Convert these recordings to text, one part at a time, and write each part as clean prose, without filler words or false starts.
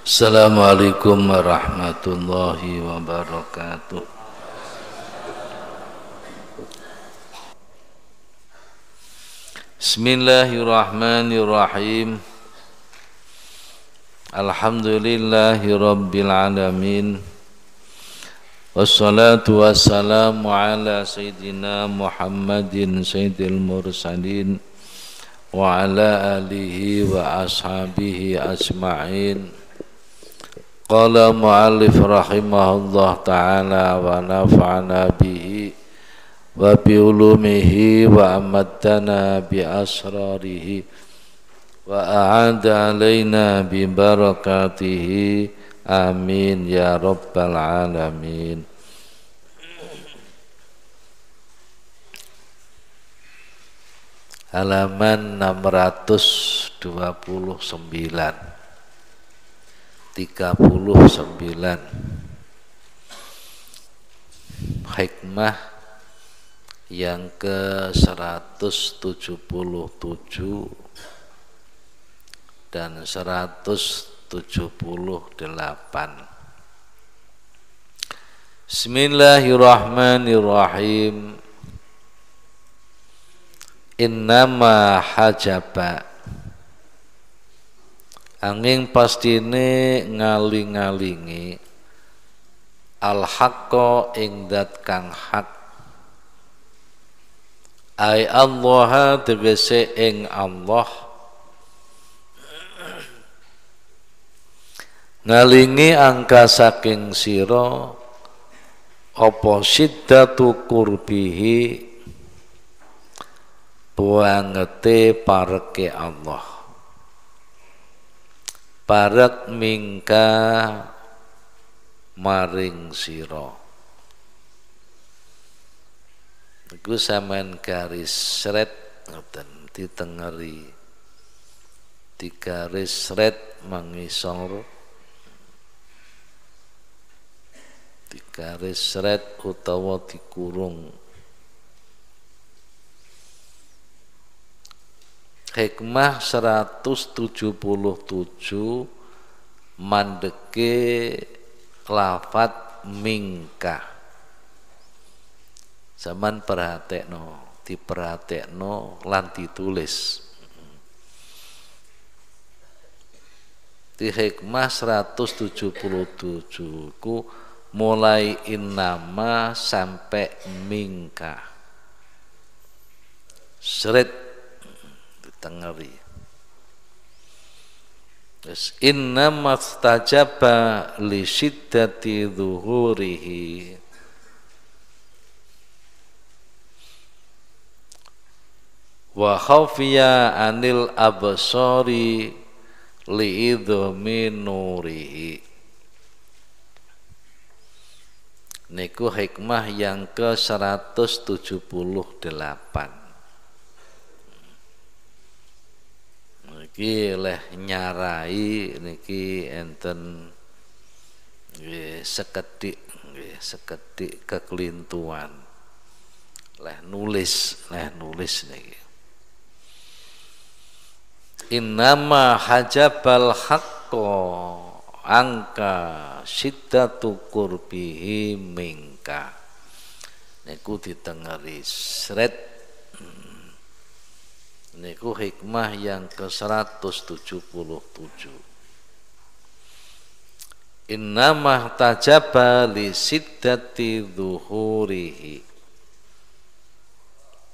Assalamualaikum warahmatullahi wabarakatuh. Bismillahirrahmanirrahim. Alhamdulillahi rabbil alamin. Wassalatu wassalamu ala sayyidina Muhammadin sayyidil mursalin wa ala alihi wa ashabihi ajma'in. Qala mu'allif rahimahullah ta'ala wa nafa'ana bihi wa bi ulumihi wa amaddana bi asrarihi wa a'ada alaina bi barakatihi amin ya rabbal alamin. Halaman 629 39. Hikmah yang ke-177 dan 178. Bismillahirrahmanirrahim. Innama hajaba, angin pastine ngaling-ngalingi al-haqqa ing dat kang hak, ai Allah tegese ing Allah, ngalingi angka saking sira apa siddatu qurbihi, buangete pareke Allah, parek mingka maring sira. Iku sampean garis sret ngoten ditengeri, digaris sret mangisor, digaris sret utawa dikurung. Hikmah 177 mandeke lafat mingka. Zaman perhatekno, diperhatekno lan ditulis. Di hikmah 177 ku mulai innama sampai mingka. Seret tengeri. Terus inna mastajaba li syiddati zuhurihi, wa khafiya anil absari li idhmi nurihi. Niku hikmah yang ke-178. Niki leh nyarai niki enten sekedik kekelintuan leh nulis niki. Innama hajabal haqqo angka siddatu qurbihi mingka. Niku ditengeri sret. Niku hikmah yang ke-177. Innama tajaba li siddati zuhurihi.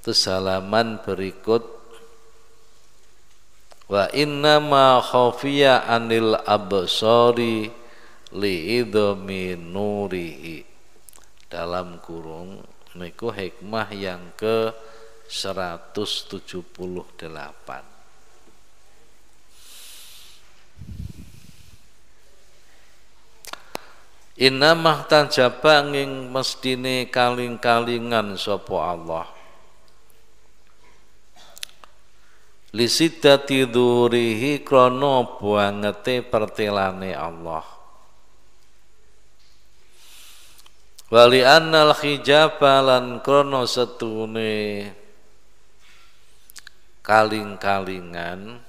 Terus halaman berikut, wa innama khafiya anil absari li idhmi nurihi. Dalam kurung niku hikmah yang ke 178. Inna mahtajaba nging mestine kaling-kalingan sapa Allah, lisidati dzurihi krana bangete pertelane Allah, wali annal hijaba lan krana setune kaling-kalingan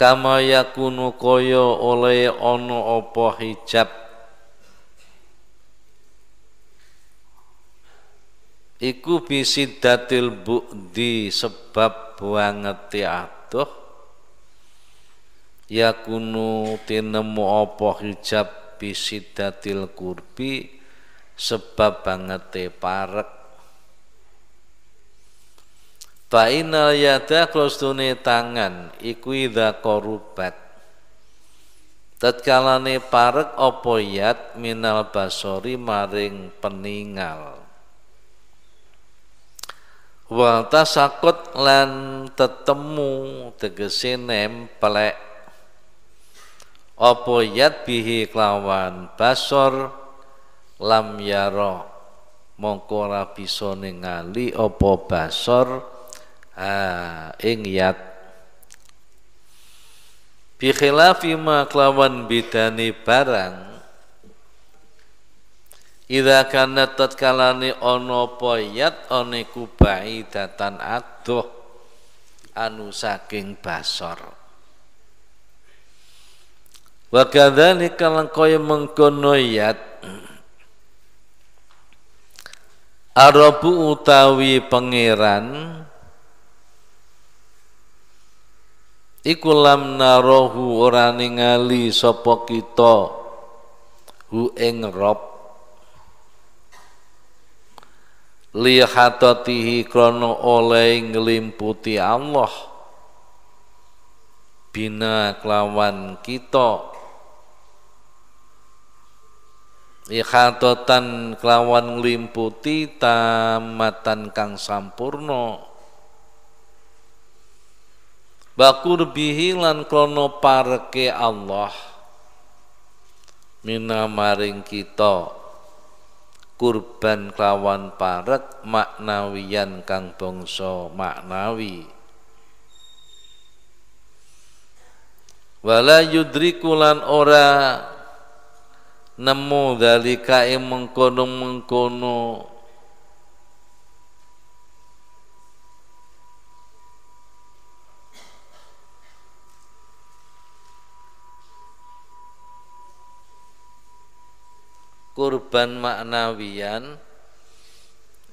kama yakunu kaya oleh ana apa hijab iku bisiddatil bu'di sebab banget adoh yakunu tinemu apa hijab bisiddatil kurbi sebab banget parek Fa'inal yada klostune tangan iku idza qarubat tatkalane parek apa yad minal basori maring peningal wa tasaqut lan tetemu tegese nemplek apa yad bihi kelawan basor lam yara mongko ora bisa ningali apa basor ing yad bi khilafi ma kelawan bidani barang idza kana tatkalane ana apa yad ana iku baidatan adoh anu saking basor wa kadzalika lan kaya mengkono yad arabu utawi pangeran iku lam narahu ora ningali sapa kita hu ing rob li hatatihi krana oleh nglimputi Allah bina kelawan kita ikhatatan kelawan nglimputi tamatan kang sampurna bakur bihi lan krono pareke Allah mina maring kita kurban kelawan parek maknawiyan kang bangsa maknawi wala yudriku lan ora nemu dalika ing mengkono-mengkono kurban maknawiyan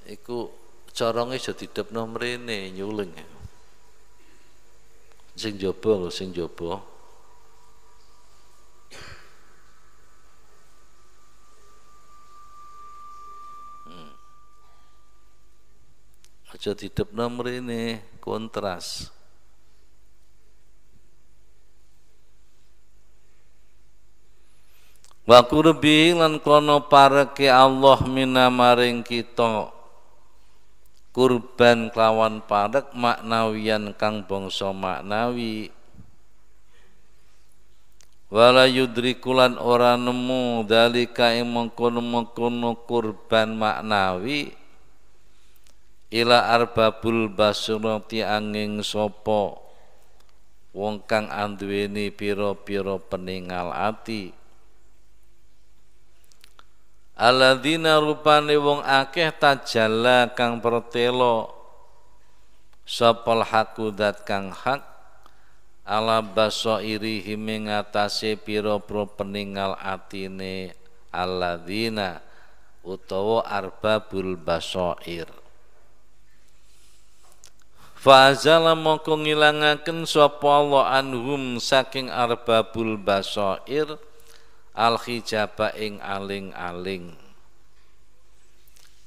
iku corongé aja didepno mrene nyuling sing jaba lho sing jaba aja didepno mrene kontras wa kurbi lan kono pareke Allah mina maring kita kurban kelawan parek maknawiyan kang bangsa maknawi wala yudrikulan ora nemu dalika ing mengkono-mengkono kurban maknawi ila arbabul basurati angin sapa wong kang anduweni pira-pira peningal ati alladzina rupane wong akeh tajalla kang pertelo sapal hakudat kang hak ala basairihi mengatasi pira-pira peningal atine alladzina utawa arbabul basair fa'azala mongko ngilangaken sapa Allah anhum saking arbabul basair al-hijaba ing aling-aling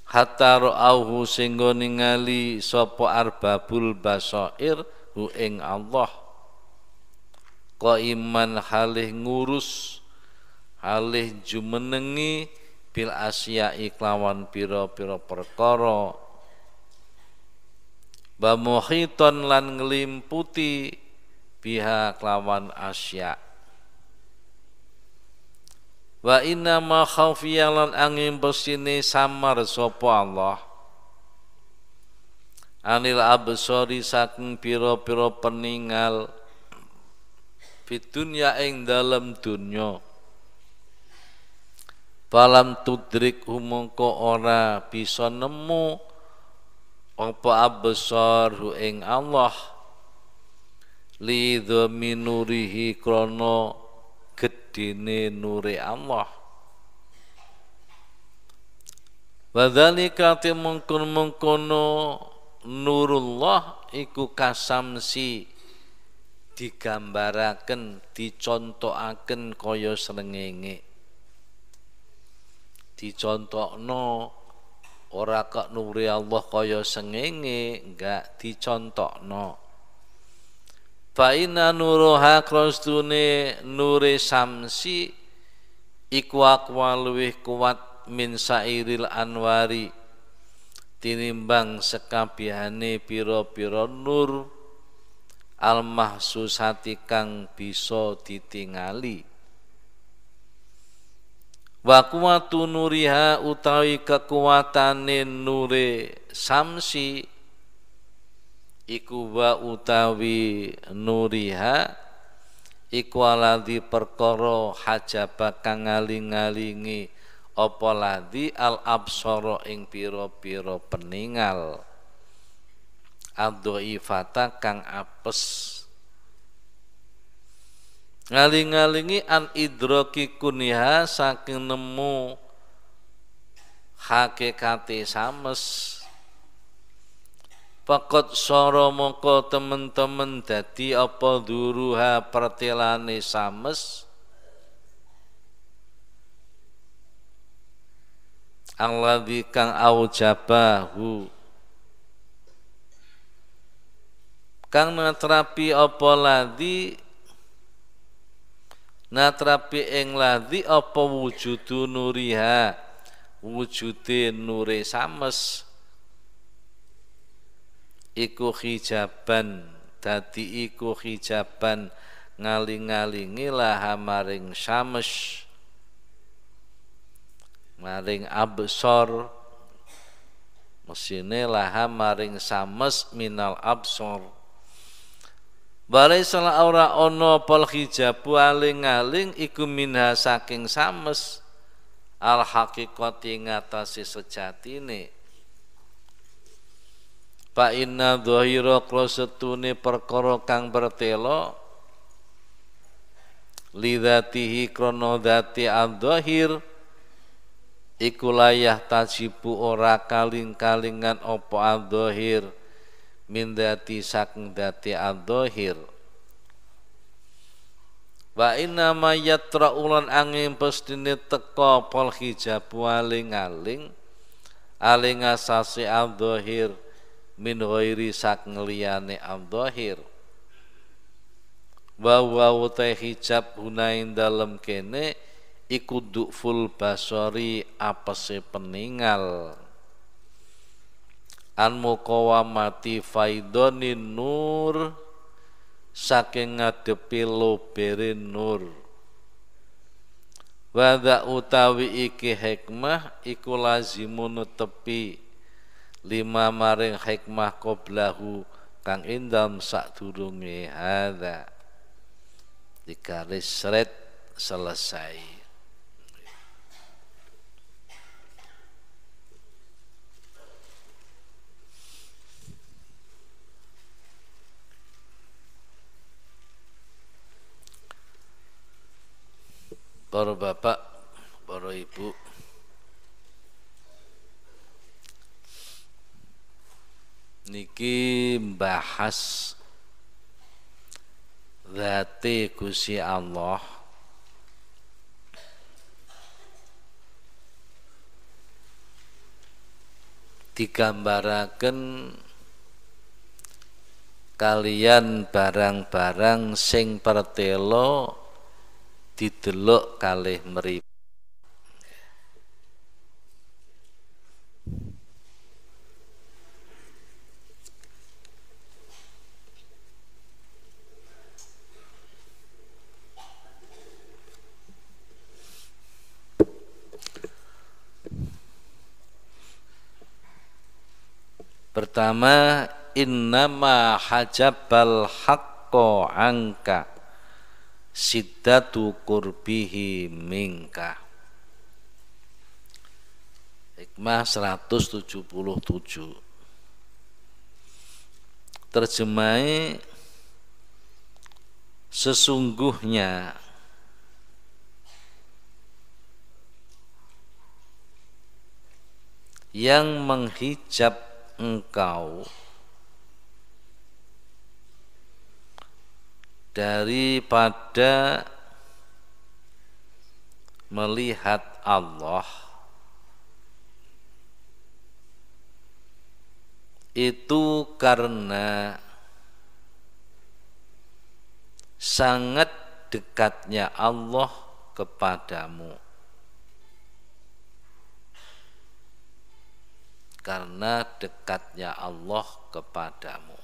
hatta ra'auhu singgo ningali sapa arbabul basair hu ing Allah qaiman halih ngurus halih jumenengi bil asya'i kelawan pira-pira perkara ba muhiton lan nglimputi biha kelawan asya' wa inna ma khaufiyalan angin bersini samar sapa Allah anil absori saking pira-pira peningal fitunya ing dalam dunya falam tudrik mongko ora bisa nemu apa absor ing Allah lidhami nurihi krana gedene nure Allah. Wadzalika temungkun-mungkono nurullah iku kasamsi digambaraken dicontokaken kaya srengenge. Dicontokno ora kok nuri Allah kaya srengenge, enggak dicontokno. Fa inna nuruha krastune nure samsi iku aqwa luwih kuat min sairil anwari tinimbang sekabehane pira-pira nur al mahsusati kang bisa ditingali. Wa kuwatu nuriha utawi kekuatane nure samsi iku wa utawi nuriha iku aladhi perkara hajaba kang ngaling-ngalingi apa ladhi al absara ing pira-pira peningal adhaifata kang apes ngaling-ngalingi an idraki kuniha saking nemu hakikate sames. Pakot soro mongko temen-temen dadi apa duruha pertelane sames alladzi kang aujabahu kang natrapi apa ladzi natrapi ing ladzi apa wujudu nuriha wujude nure sames iku hijaban dadi iku hijaban ngaling-ngalingi laha maring syams maring absor mesine laha maring sames minal absor bare salah ora ana pol hijabu aling-aling iku minha saking sames al haqiqati ngatasi sejatine. Fa inna dhahira klosetune perkara kang bertelo lidzatihi krana dzati adzahir iku layah tajibu ora kaling-kalingan apa adzahir min dzati saking dzati adzahir. Wa inna ma yatraulan angin pestine teka pol hijabu aling-aling aling asasi adzahir min ghairi saking liyane adzahir. Wa utai hijab hunain dalem kene iku du'ful basori apese peningal an muqawamati faidonin nur saking ngadepi lobere nur. Wadha utawi iki hikmah iku lazimun tepi lima maring hikmah qoblahu kang indam sadurunge hadza digaris seret selesai. Para bapak, para ibu, niki bahas zati Gusti Allah digambaraken kalian barang-barang sing pertelo didelok kalih mripate. Pertama, innama hajabal haqqo angka siddatu qurbihi minka. Hikmah 177. Terjemahe sesungguhnya yang menghijab engkau daripada melihat Allah itu karena sangat dekatnya Allah kepadamu, karena dekatnya Allah kepadamu.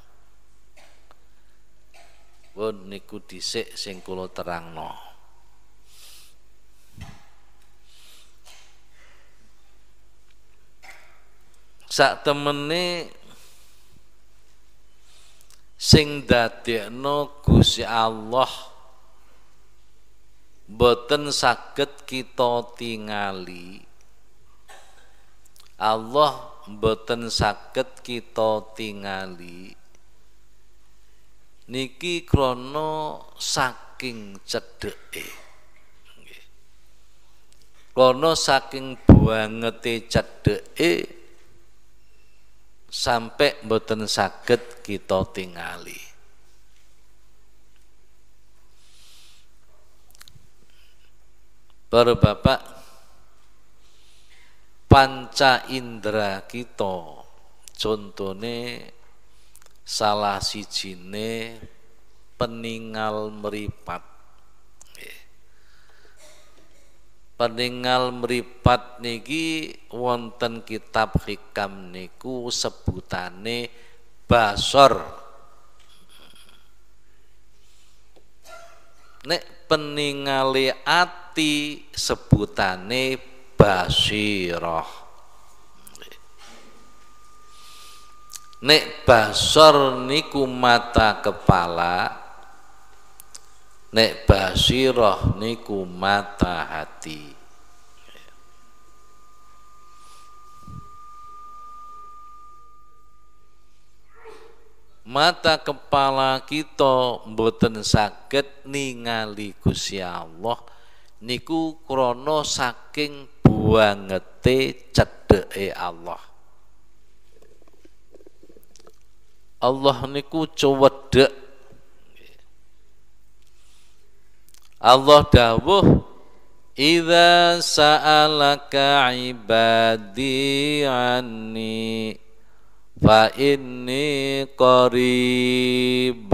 Pun niku dhisik sing kula terangno. Sak temene sing dadekno Gusti Allah boten saged kita tingali. Allah boten saged kita tingali niki krana saking cedheke, krana saking bangete cedheke sampai boten saged kita tingali. Para bapak, panca indera kita contone salah sijine peningal meripat. Peningal meripat niki wonten kitab hikam niku sebutane basor. Nek peningale ati sebutane basirah. Nek basor niku mata kepala, nek basirah niku mata hati. Mata kepala kita mboten saged ningali Gusti Allah niku krana saking buangete cedheke Allah. Allah niku cuwedhek. Allah dawuh, "Idza sa'alaka 'ibadi 'anni fa inni qarib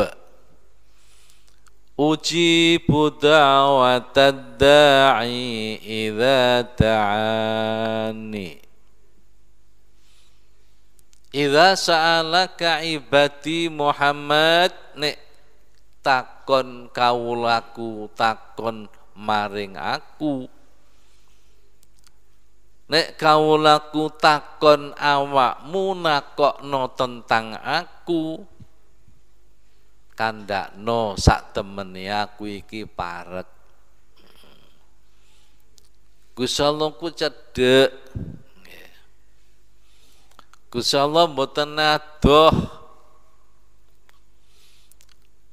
ujibu da'watad da'i idza ta'ani." Idza sa'alaka ibadi Muhammad, nek takon kaulaku takon maring aku, nek kaulaku takon awakmu nakokno tentang aku, kandakno sak temene aku iki parek. Gusti Allah ku cedhek. Gusti Allah mboten adoh.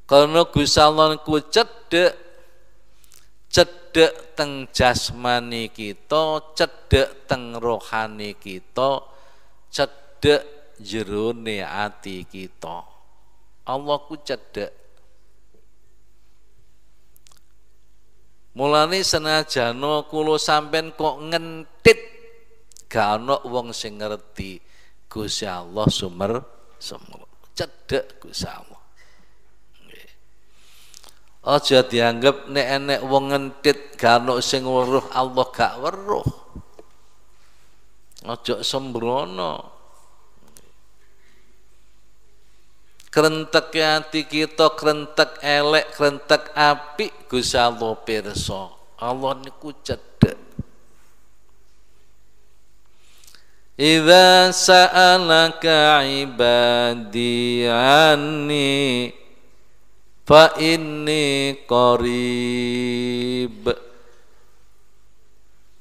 Karena Gusti Allah ku cedhek, cedhek teng jasmani kita, cedhek teng rohani kita, cedhek jerone ati kita. Allah ku cedhek. Mulane senajana kula sampean kok ngentit, gak ana wong sing ngerti Gusti Allah sumer cedhek Gusti Allah. Aja dianggap nek enek wong ngentit gak ana sing weruh, Allah gak weruh. Aja sembrono. Krentek ati kita, krentek elek, krentek apik, Gusti Allah pirsa. Allah niku cedhek. Idza sa'alaka 'ibadi 'anni fa inni qarib.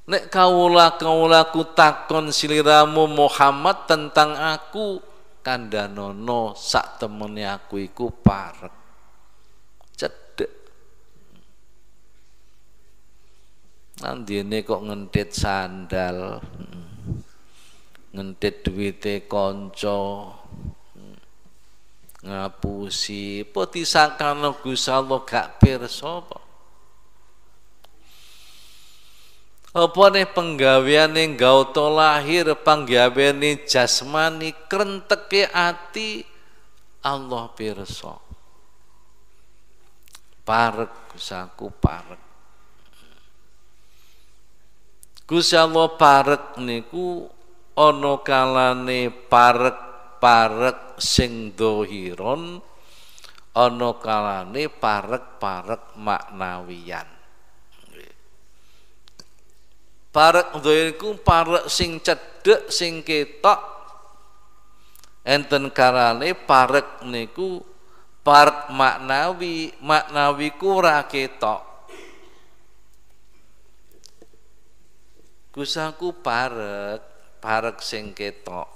Nek kaula-kaulaku takon siliramu Muhammad tentang aku, kandhanono sak temene aku iku parek. Cedhek. Andine kok ngentit sandal, ngentit duwite kanca, ngapusi, apa disangkano Gusti Allah gak pirsa apa? Apa nih penggaweane gauta lahir, penggaweane jasmani, krenteke ati Allah pirsa. Parek Gusaku parek. Gusti Allah parek niku ana kalane parek sing dhahiron, ana kalane parek maknawiyan. Parek dhahir iku parek sing cedhek sing ketok, enten kalane parek niku parek maknawi ku ora ketok. Gusaku parek sing ketok,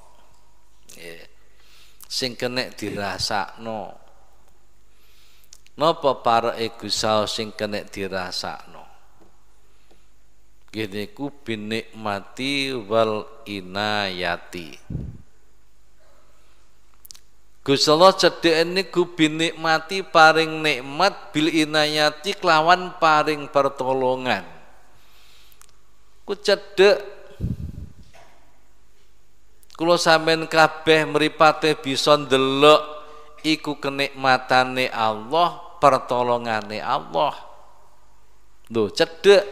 sing kenek dirasakno. Napa pareke Gusti sing kenek dirasakno? Gini ku binikmati wal inayati. Gusti Allah cedhek niku binikmati paring nikmat bil inayati kelawan paring pertolongan. Ku cedhek kula sampean kabeh mripate bisa ndelok iku kenikmatane Allah, pertolongane Allah. Lho cedhek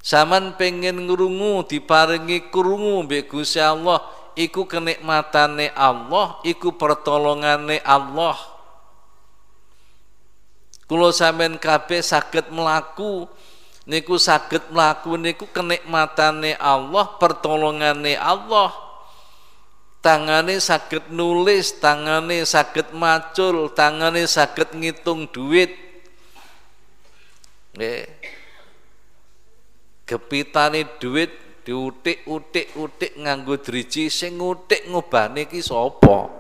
sampean pengen ngrungu diparingi krungu mbek Gusti Allah, iku kenikmatane Allah, iku pertolongane Allah. Kula sampean kabeh saged mlaku niku saged mlaku niku kenikmatane Allah, pertolongane Allah. Tangane saged nulis, tangane saged macul, tangane saged ngitung duit. Gepitane duit diutik nganggo driji, sing ngutik ngobane iki sapa?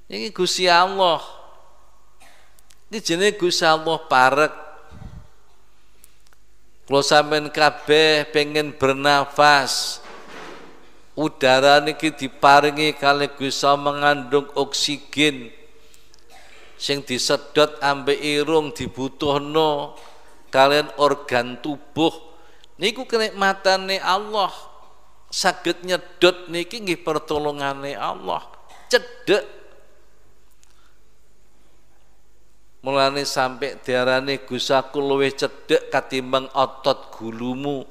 Iki Gusti Allah. Ini jenenge Gusti Allah parek. Kalau sampean kabeh pengen bernafas, udara niki diparingi kali Gusti Allah mengandung oksigen sing disedot ambek irung dibutuhno kalian organ tubuh. Niku kenikmatane Allah. Saged nyedot niki nggih pertolongane Allah. Cedhek. Mulane sampai diarani Gusaku luwih cedhek katimbang otot gulumu.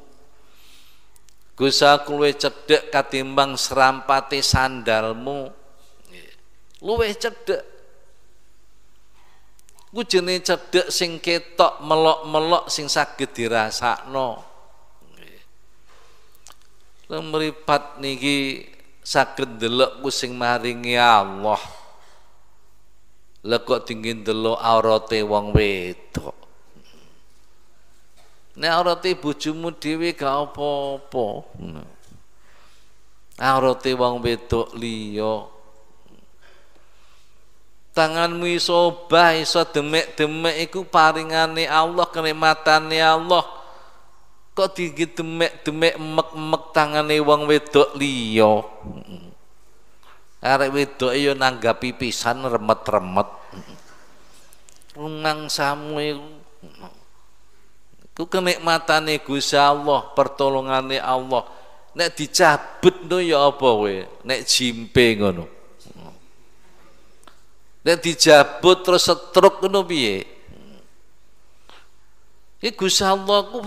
Gusaku luwih cedhek katimbang serampate sandalmu. Luwih cedhek. Ku jenenge cedhek sing ketok melok-melok sing saged dirasakno. Mripat niki saged ndelok ku sing maringi Allah. Lah kok dingin delok aurate wong wedok. Nek aurate bojomu dhewe gak apa-apa. Aurate wong wedok liya. Tanganmu iso obah, iso demek-demek iku paringane Allah, kenikmatane Allah. Kok dingin demek-demek emek-emek tangane wong wedok liya. Arek wedok yo nanggapi pisan remet-remet. Rumangsamu iku kenikmatane Gusti Allah, pertolongane Allah. Nek dicabut no ya apa kowe? Nek jimpe ngono. Nek dijabut terus setruk ngono piye? Iki Gusti Allah ku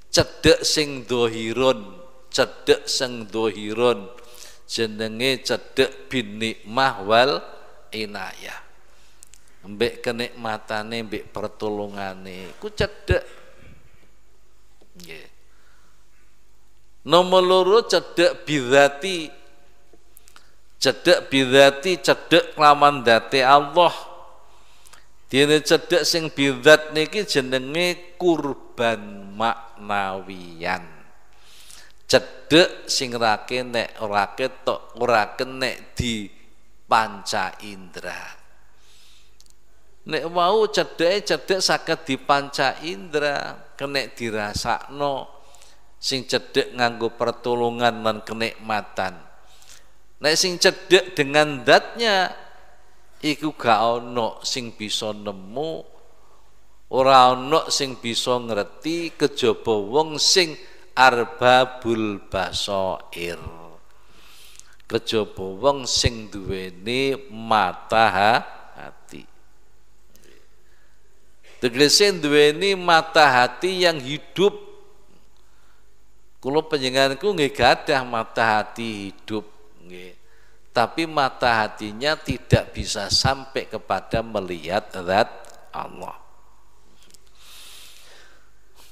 cedhek sing dhahirun, cedhek sing dhahirun. Jenenge cedhek bin nikmah wal inayah. Mbek kenikmatane, mbek pertolongane ku cedhek. Nggih. Nomor loro cedhek bidzati. Cedhek bidzati, cedhek kelawan dzate Allah. Dene cedhek sing bidzat niki jenenge kurban maknawiyan. Cedhek sing ora kenek, ora ketok, ora kenek di panca indra. Nek wau cedhek saged dipanca indra, kenek dirasakno, sing cedhek nganggo pertolongan lan kenikmatan. Nek sing cedhek dengan zatnya iku gak ono sing bisa nemu, ora ono sing bisa ngerti kejaba wong sing arbabul basair, kejaba wong sing duweni mata hati. Tegese duweni mata hati yang hidup. Kula panjenenganku nggih gadah mata hati hidup nggih. Tapi mata hatinya tidak bisa sampai kepada melihat zat Allah.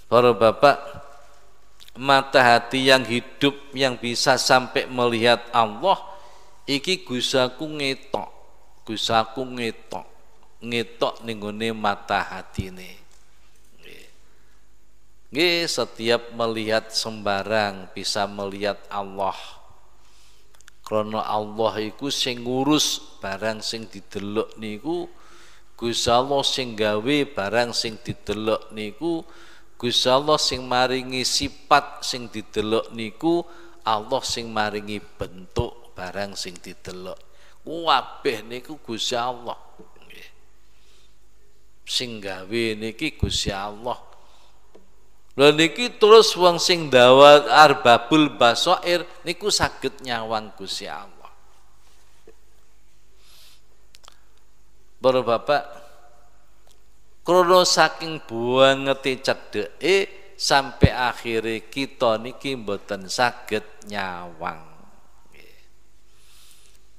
Para bapak, mata hati yang hidup yang bisa sampai melihat Allah iki gusaku ngetok ning gone mata hatine. Nggih, setiap melihat sembarang bisa melihat Allah. Karena Allah iku sing ngurus barang sing didelok niku, Gusti Allah sing gawe barang sing didelok niku, Gusti Allah sing maringi sifat sing didelok niku, Allah sing maringi bentuk barang sing didelok. Kabeh niku Gusti Allah. Sing gawe niki Gusti Allah. Lha niki terus wong sing dawa arbabul basair niku saged nyawang Gusti Allah. Para bapak, krana saking buangete cedheke sampai akhire kita niki mboten saged nyawang.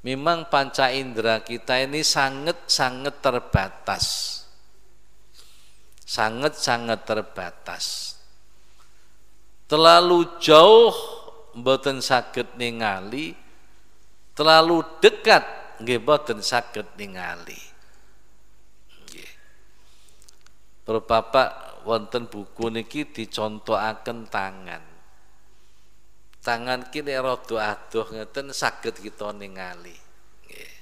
Memang panca indera kita ini sangat terbatas. Sangat terbatas. Terlalu jauh mboten saged ningali, terlalu dekat nggih mboten saged ningali. Nggih. Para bapak wonten buku niki dicontohaken tangan. Tangan ki nek rada adoh ngeten saged kita ningali. Nggih.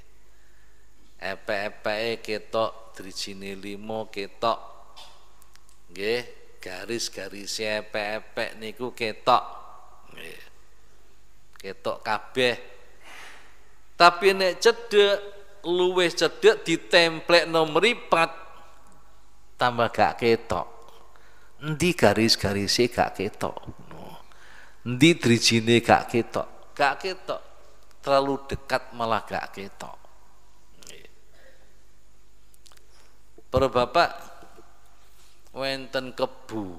Epek-epeke ketok drijine 5 ketok. Nggih, garis-garis epek-epek niku ketok. Nggih. Ketok kabeh. Tapi nek cedhek, luwih cedhek ditemplekno mripat tambah gak ketok. Endi garis-garise gak ketok. Endi drijine gak ketok. Gak ketok. Terlalu dekat malah gak ketok. Nggih. Para bapak, wenten kebu,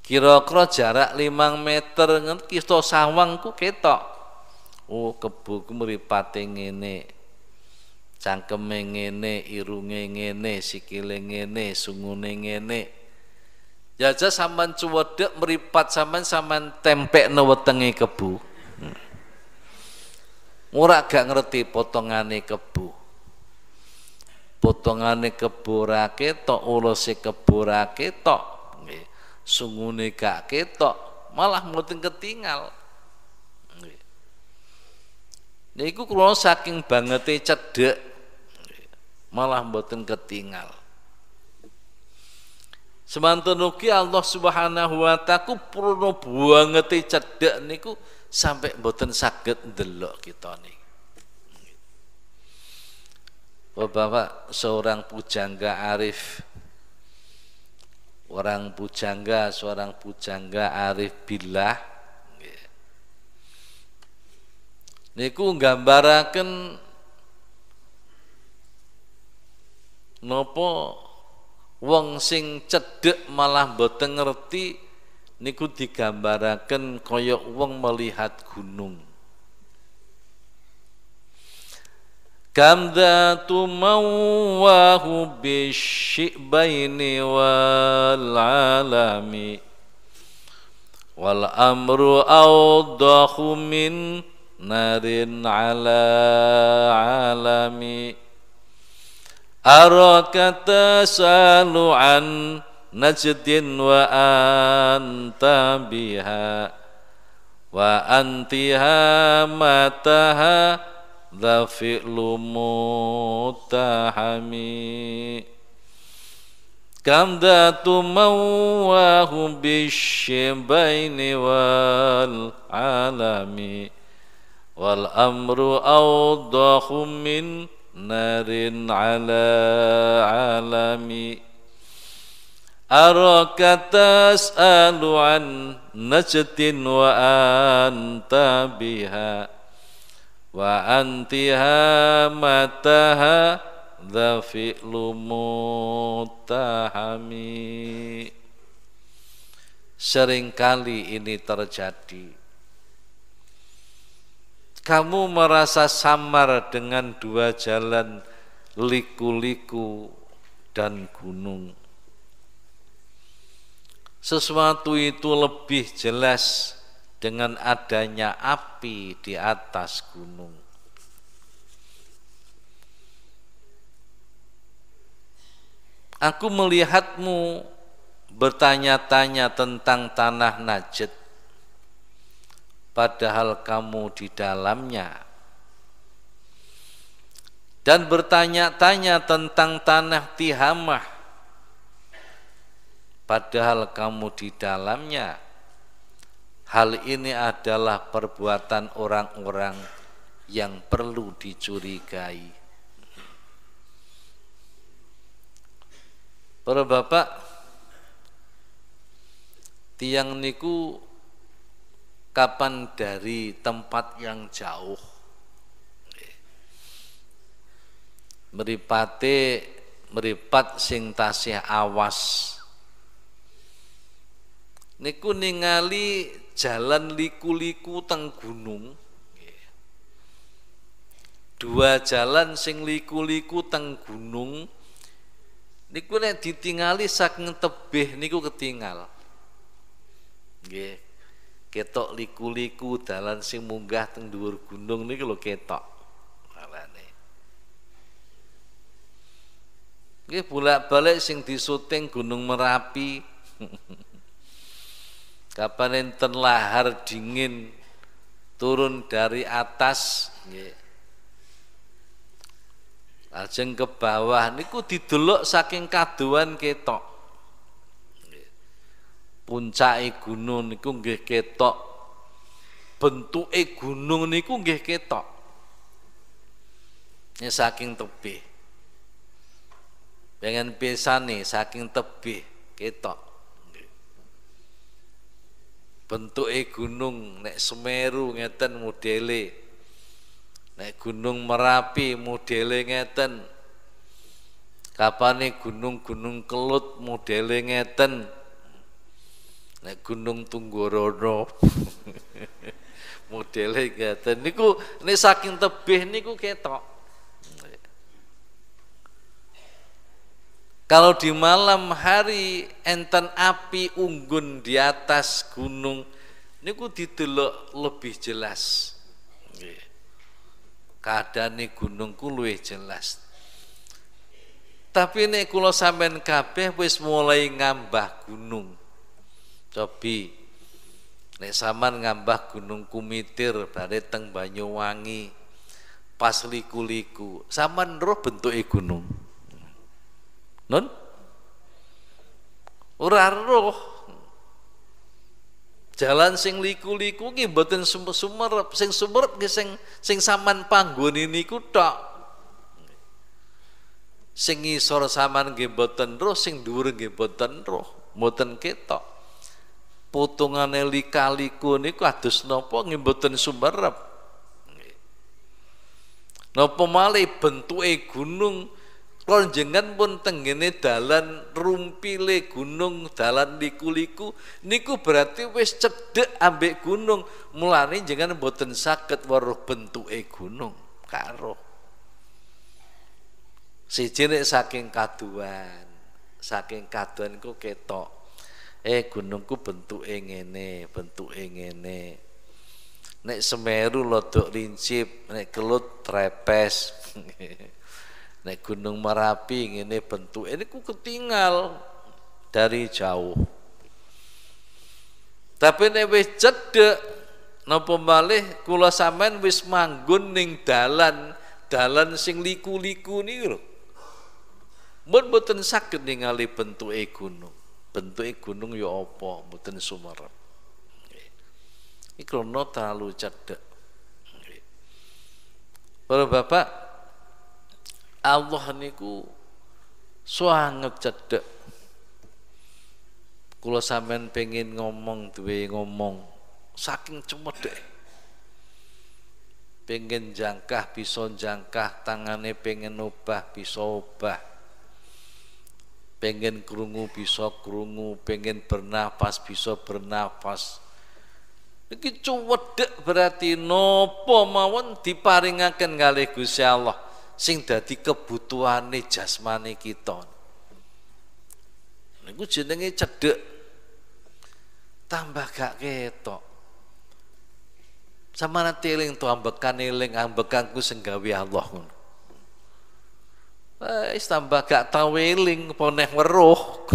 kira-kira jarak 5 meter ngerti kita sawangku ketok. Oh, kebu ku mripate ngene, cangkeme ngene, irunge ngene, sikile ngene, sungune ngene. Jajal sampean cuwedhek mripat sampean tempekno wetenge kebu. Ora gak ngerti potongane kebu. Potongane kebu ra ketok, uluse kebu ra ketok, nggih. Sungune gak ketok, malah mboten ketingal. Nggih. Niku kula saking bangete cedhek, malah mboten ketingal. Semanten ugi Allah Subhanahu wa ta'ala purna bangete cedhek niku sampai mboten saged ndelok kita niki. Bapak seorang pujangga arif, seorang pujangga arif billah, niku nggambaraken napa wong sing cedhek malah mboten ngerti niku digambaraken kaya wong melihat gunung. Kamdatu mawahu bisyibaini wal alami wal amru awdahu min narin ala alami araka tasalu an najdin wa anta biha wa antiha mataha dza fi'lu muttahami kam datu mawahu bisyibaini wal alami wal amru awdahu min narin ala alami araka tas'alu an najtin wa anta biha wa antiha mataha dza fi'lu muttahami. Seringkali ini terjadi. Kamu merasa samar dengan dua jalan, liku-liku dan gunung. Sesuatu itu lebih jelas dengan adanya api di atas gunung. Aku melihatmu bertanya-tanya tentang tanah Najd, padahal kamu di dalamnya, dan bertanya-tanya tentang tanah Tihamah, padahal kamu di dalamnya. Hal ini adalah perbuatan orang-orang yang perlu dicurigai. Para bapak, tiang niku kapan dari tempat yang jauh meripat sing tasih awas niku ningali jalan liku-liku teng gunung, dua jalan sing liku-liku teng gunung niku nek ditingali saking tebih niku ketinggal. Nggih. Ketok liku-liku dalan sing munggah teng dhuwur gunung niku lho ketok. Alane. Nggih bolak-balik sing disuting Gunung Merapi. Kapan enten lahar dingin turun dari atas nggih. Lajeng ke bawah niku didelok saking kaduan ketok. Puncake gunung niku nggih ketok. Bentuke gunung niku nggih ketok. Ya saking tebih. Pengen pisane saking tebih ketok. Bentuke gunung nek Semeru ngeten modele. Nek Gunung Merapi modele ngeten. Kapane gunung-gunung Kelut modele ngeten. Nek Gunung Tunggorono modele ngeten. Niku nek saking tebih niku ketok. Kalau di malam hari enten api unggun di atas gunung niku didelok lebih jelas. Keadaane gunungku luwih jelas. Tapi nek kula sampean kabeh wis mulai ngambah gunung. Cobi nek sampean ngambah Gunung Kumitir bare teng Banyuwangi pas liku-liku, sampean roh bentuke gunung. Nun? Ora roh. Jalan sing liku-liku ki mboten sumerep, sing sumerep ki sing sampean panggone niku tok. Sing ngisor sampean nggih mboten roh, sing dhuwur nggih mboten roh, mboten ketok. Potongane lika-liku niku adus napa nggih mboten sumerep. Napa malih bentuke gunung Lonjengan pun tenggene dalan rumpile gunung, dalan liku-liku niku berarti wis cedhek ambek gunung, mulane jenengan mboten saged weruh bentuke gunung karo. Siji nek saking kaduan iku ketok. Gunungku bentuke ngene, bentuke ngene. Nek Semeru lodok lincip, nek Kelut trepes. Nek Gunung Merapi ngene bentuk ini ku ketinggal dari jauh. Tapi nek wis cedhek napa malih kula sampean wis manggon ning dalan dalan sing liku-liku niku lho. Mboten saged ningali bentuke gunung. Bentuke gunung ya apa? Mboten sumerep. Iki krana terlalu cedhek. Para bapak, Allah niku sangat cedhek. Kula sampean pengen ngomong duwe ngomong saking cemedhek. Pengen jangkah bisa jangkah, tangane pengen obah bisa obah. Pengen krungu bisa krungu, pengen bernapas bisa bernapas. Iki cuwedhek berarti napa mawon diparingaken kalih Gusti Allah sing dadi kebutuhane jasmani kita. Niku jenenge cedhek. Tambah gak ketok. Samana teling to ambekan eling ambekanku sing gawe Allah ngono. Wis tambah gak tau eling apa neh weruh.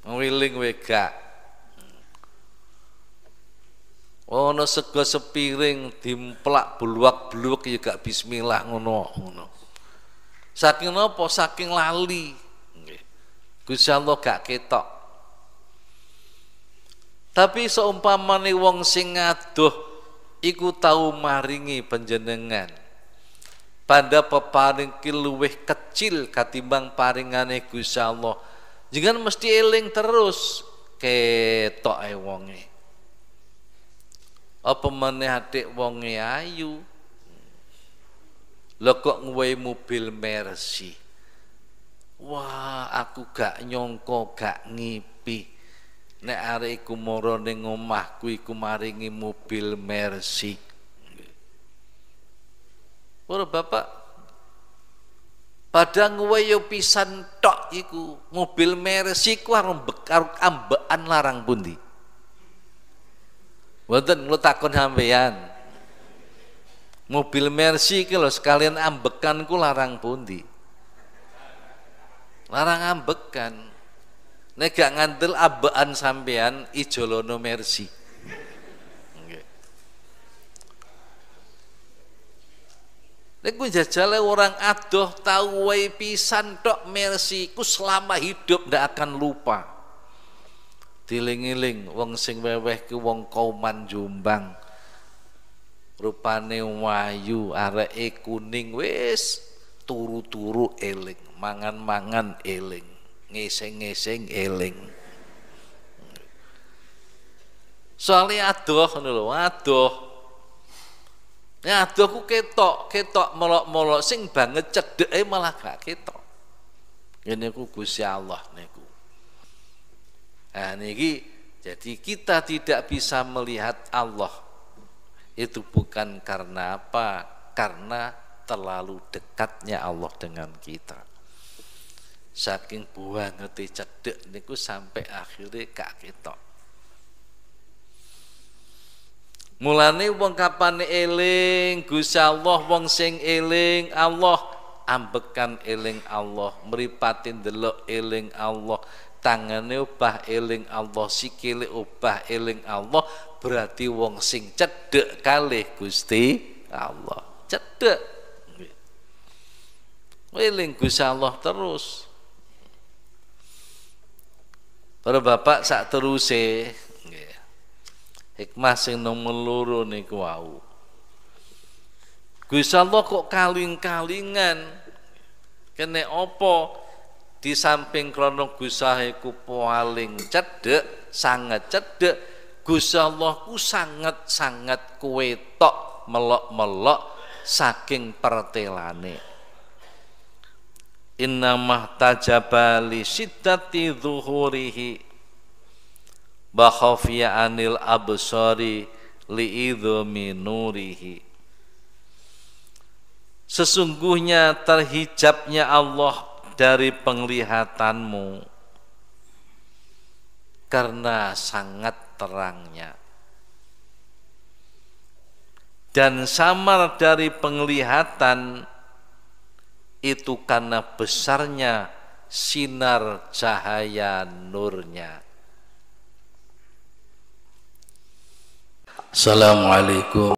Eling we gak. Ono sego sepiring dimplak bluwak-bluwek ya gak bismillah ngono. Saking napa? Saking lali. Nggih. Gusti Allah gak ketok. Tapi seumpamane wong sing adoh iku tau maringi panjenengan. Pada peparing luwih kecil katimbang paringane Gusti Allah. Jangan mesti eling terus ketoke wonge. Apa meneh adik wonge ayu. Lho kok ngwehi mobil Mercy. Wah, aku gak nyangka gak ngipi. Nek arek iku mara ning omahku iku maringi mobil Mercy. Para bapak, padahal ngwehi yo pisan tok iku mobil Mercy ku arep ambekan larang pundi? Mboten kula takon sampeyan. Mobil Mercy iki lho sekalian ambekan ku larang pundi? Larang ambekan. Nek gak ngandel ambekan sampeyan ijolono Mercy. Nggih. Nek ku jajale orang adoh tau wae pisan tok Mercy ku selama hidup ndak akan lupa. Diling-iling wong sing weweh ki wong Kauman Jombang. Rupane wayu, areke kuning wis turu-turu eling, mangan-mangan eling, ngeseng-ngeseng eling. Soalnya adoh ngono lho, adoh. Ya adoh ku ketok molok-molok sing banget cedheke malah gak ketok. Ngene ku Gusti Allah niku. Nah niki jadi kita tidak bisa melihat Allah itu bukan karena apa? Karena terlalu dekatnya Allah dengan kita. Saking buangete cedhek niku sampai akhirnya gak ketok. Mulane wong kapane eling Gusti Allah, wong sing eling Allah ambekan eling Allah, mripatin ndelok eling Allah, tangane obah eling Allah, sikile obah eling Allah, berarti wong sing cedhek kalih Gusti Allah. Cedhek. Eling Gusti Allah terus. Para bapak sak teruse nggih. Hikmah sing nomor loro niku wau. Gusti Allah kok kaling-kalingan kene apa? Di samping krana Gusti Allah iku paling cedhek, sangat cedhek, Gusti Allah ku sangat-sangat kuwetok melok-melok saking pertelane. Inna mahtajaba li siddati zuhurihi bakhafiya anil absari li idhumi nurihi. Sesungguhnya terhijabnya Allah dari penglihatanmu karena sangat terangnya, dan samar dari penglihatan itu karena besarnya sinar cahaya nurnya. Assalamualaikum.